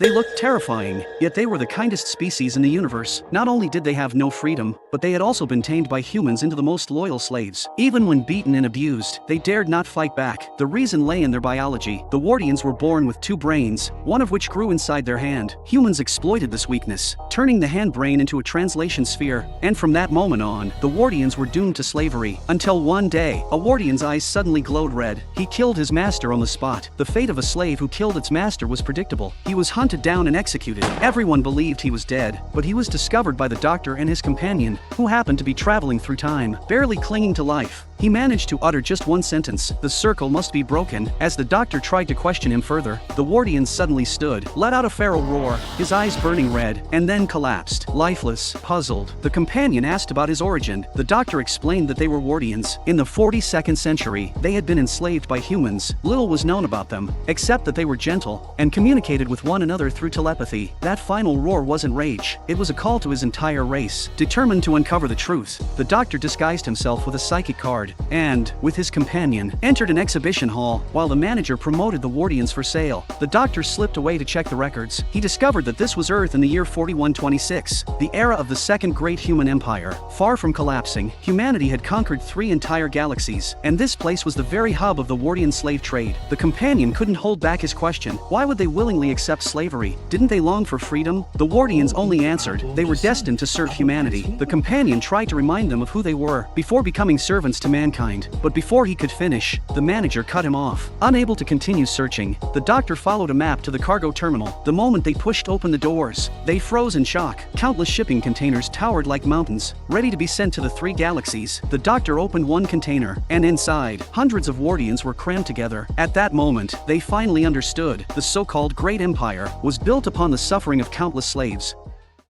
They looked terrifying, yet they were the kindest species in the universe. Not only did they have no freedom, but they had also been tamed by humans into the most loyal slaves. Even when beaten and abused, they dared not fight back. The reason lay in their biology. The Wardians were born with two brains, one of which grew inside their hand. Humans exploited this weakness, turning the hand brain into a translation sphere, and from that moment on, the Wardians were doomed to slavery. Until one day, a Wardian's eyes suddenly glowed red. He killed his master on the spot. The fate of a slave who killed its master was predictable. He was hunted down and executed. Everyone believed he was dead, but he was discovered by the doctor and his companion, who happened to be traveling through time, barely clinging to life. He managed to utter just one sentence: "The circle must be broken." As the doctor tried to question him further, the Wardian suddenly stood, let out a feral roar, his eyes burning red, and then collapsed. Lifeless, puzzled, the companion asked about his origin. The doctor explained that they were Wardians. In the 42nd century, they had been enslaved by humans. Little was known about them, except that they were gentle, and communicated with one another through telepathy. That final roar wasn't rage, it was a call to his entire race. Determined to uncover the truth, the doctor disguised himself with a psychic card, and, with his companion, entered an exhibition hall. While the manager promoted the Wardians for sale, the doctor slipped away to check the records. He discovered that this was Earth in the year 4126, the era of the second great human empire. Far from collapsing, humanity had conquered 3 entire galaxies, and this place was the very hub of the Wardian slave trade. The companion couldn't hold back his question: why would they willingly accept slavery? Didn't they long for freedom? The Wardians only answered, they were destined to serve humanity. The companion tried to remind them of who they were before becoming servants to mankind, but before he could finish, the manager cut him off. Unable to continue searching, the doctor followed a map to the cargo terminal. The moment they pushed open the doors, they froze in shock. Countless shipping containers towered like mountains, ready to be sent to the 3 galaxies. The doctor opened one container, and inside, hundreds of Wardians were crammed together. At that moment, they finally understood. The so-called Great Empire was built upon the suffering of countless slaves.